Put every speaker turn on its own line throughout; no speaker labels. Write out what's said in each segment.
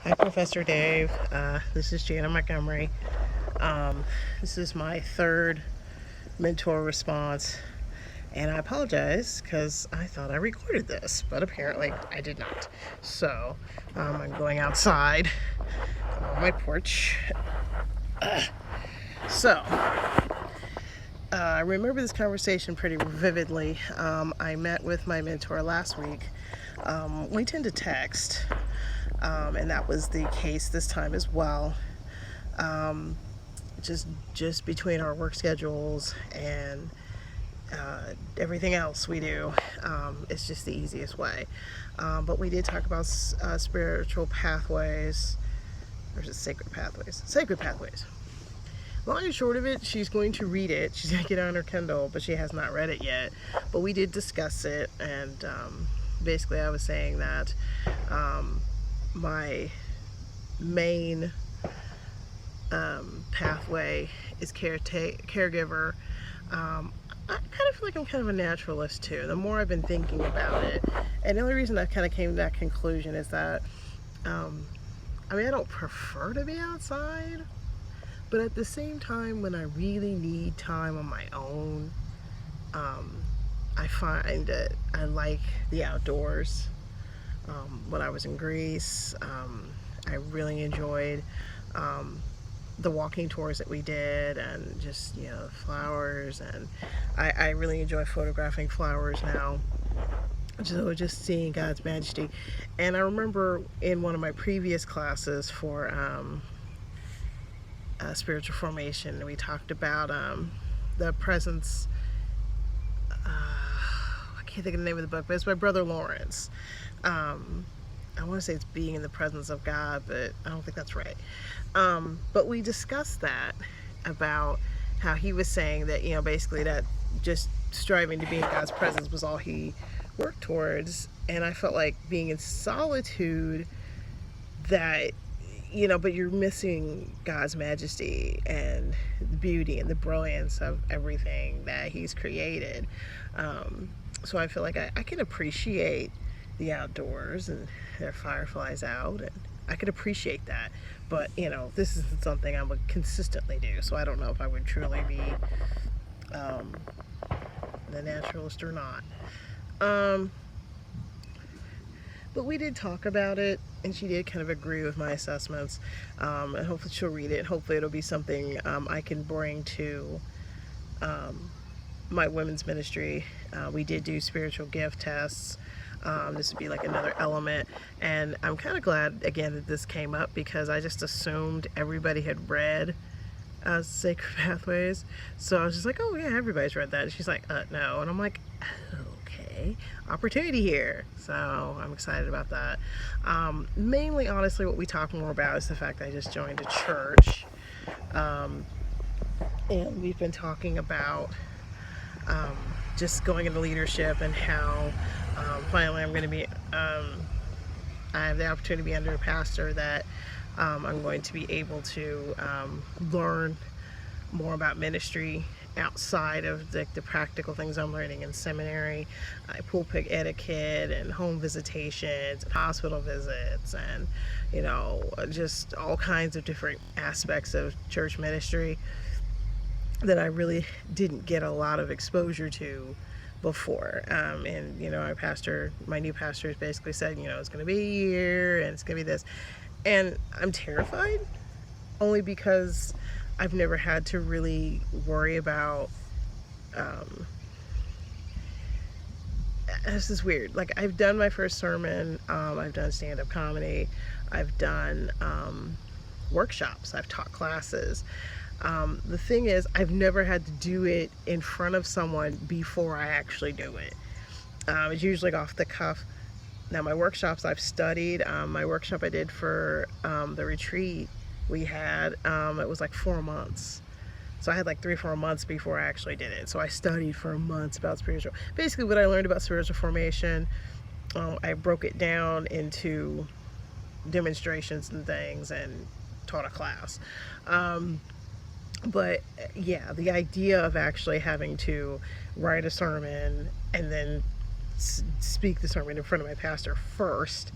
Hi, Professor Dave. This is Jana Montgomery. This is my third mentor response, and I apologize because I thought I recorded this, but apparently I did not. So I'm going outside on my porch. I remember this conversation pretty vividly. I met with my mentor last week. We tend to text, and that was the case this time as well. Um, just between our work schedules and everything else we do, it's just the easiest way. But we did talk about spiritual pathways, or is it sacred pathways? Sacred pathways. Long and short of it, she's going to read it. She's going to get it on her Kindle, but she has not read it yet. But we did discuss it, and basically I was saying that my main pathway is caregiver. I kind of feel like I'm kind of a naturalist too. The more I've been thinking about it, and the only reason I kind of came to that conclusion is that, I don't prefer to be outside, but at the same time, when I really need time on my own, I find that I like the outdoors. When I was in Greece, I really enjoyed the walking tours that we did, and just flowers, and I really enjoy photographing flowers now. So just seeing God's majesty. And I remember in one of my previous classes for spiritual formation, we talked about the presence. I can't think of the name of the book, but it's by Brother Lawrence. I want to say it's being in the presence of God, but I don't think that's right. But we discussed that, about how he was saying that, basically that just striving to be in God's presence was all he worked towards. And I felt like being in solitude, that, but you're missing God's majesty and the beauty and the brilliance of everything that he's created. So I feel like I can appreciate the outdoors, and there are fireflies out, and I could appreciate that. But this isn't something I would consistently do, so I don't know if I would truly be the naturalist or not. But we did talk about it, and she did kind of agree with my assessments. And hopefully she'll read it. Hopefully it'll be something I can bring to my women's ministry. We did do spiritual gift tests. This would be like another element, and I'm kind of glad again that this came up, because I just assumed everybody had read Sacred Pathways. So I was just like, oh yeah, everybody's read that. And she's like, no. And I'm like, okay, opportunity here. So I'm excited about that. Mainly, honestly, what we talk more about is the fact that I just joined a church, and we've been talking about just going into leadership, and how finally I'm going to be, I have the opportunity to be under a pastor that I'm going to be able to learn more about ministry outside of the practical things I'm learning in seminary, pulpit etiquette, and home visitations, and hospital visits, and just all kinds of different aspects of church ministry that I really didn't get a lot of exposure to before. And my new pastor has basically said, it's going to be a year, and it's going to be this. And I'm terrified, only because I've never had to really worry about, this is weird. Like, I've done my first sermon, I've done stand-up comedy, I've done workshops, I've taught classes. The thing is, I've never had to do it in front of someone before I actually do it. It's usually off the cuff. Now, my workshops I've studied. My workshop I did for the retreat we had, it was like 4 months. So I had like 3-4 months before I actually did it. So I studied for months about spiritual. Basically, what I learned about spiritual formation, I broke it down into demonstrations and things, and taught a class. But yeah, the idea of actually having to write a sermon and then speak the sermon in front of my pastor first,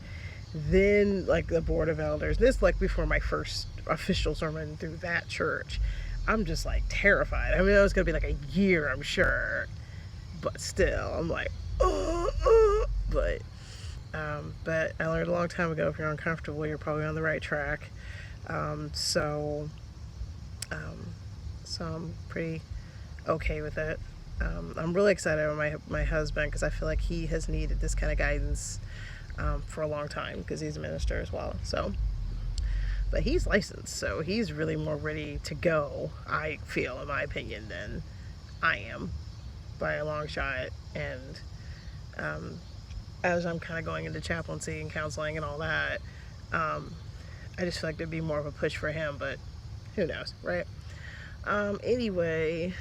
then like the board of elders. This like before my first official sermon through that church. I'm just like terrified. I mean, it was gonna be like a year, I'm sure, but still, I'm like, but I learned a long time ago, if you're uncomfortable, you're probably on the right track. So I'm pretty okay with it. I'm really excited about my husband, because I feel like he has needed this kind of guidance for a long time, because he's a minister as well. So, but he's licensed, so he's really more ready to go, I feel, in my opinion, than I am by a long shot. And as I'm kind of going into chaplaincy and counseling and all that, I just feel like there'd be more of a push for him, but who knows, right? Anyway,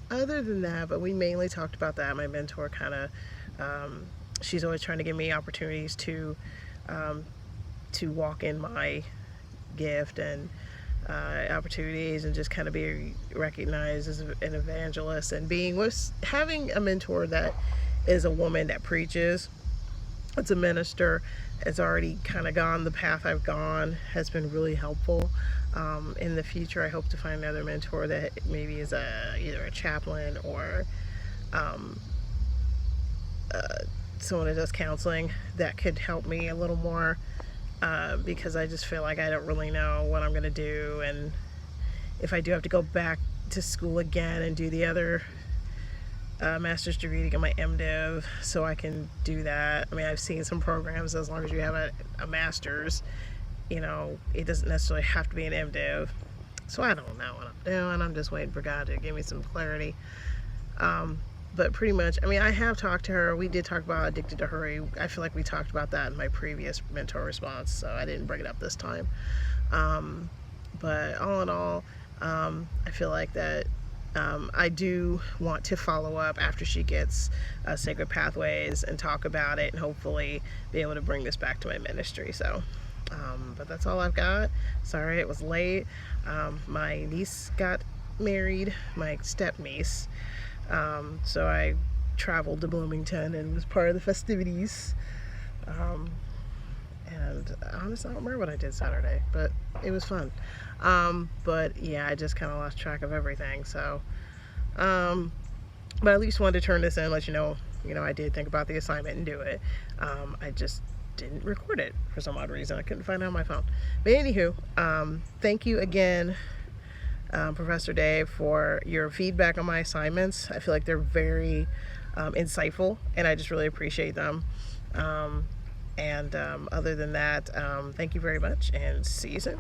other than that, but we mainly talked about that. My mentor kind of, she's always trying to give me opportunities to walk in my gift and opportunities, and just kind of be recognized as an evangelist, and having a mentor that is a woman that preaches. It's a minister, has already kind of gone the path I've gone, has been really helpful. In the future, I hope to find another mentor that maybe is either a chaplain or someone that does counseling that could help me a little more, because I just feel like I don't really know what I'm going to do, and if I do have to go back to school again and do the other master's degree to get my MDiv, so I can do that. I mean, I've seen some programs, as long as you have a master's, you know, it doesn't necessarily have to be an MDiv. So I don't know what I'm doing. I'm just waiting for God to give me some clarity. But pretty much, I mean, I have talked to her. We did talk about Addicted to Hurry. I feel like we talked about that in my previous mentor response, so I didn't bring it up this time. But all in all, I feel like that I do want to follow up after she gets Sacred Pathways and talk about it, and hopefully be able to bring this back to my ministry. So, but that's all I've got. Sorry it was late. My niece got married, my step niece. So I traveled to Bloomington and was part of the festivities. And honestly, I don't remember what I did Saturday, but it was fun. But yeah, I just kind of lost track of everything. So, but at least wanted to turn this in, let you know, I did think about the assignment and do it. I just didn't record it for some odd reason. I couldn't find it on my phone. But anywho, thank you again, Professor Dave, for your feedback on my assignments. I feel like they're very insightful, and I just really appreciate them. And other than that, thank you very much, and see you soon.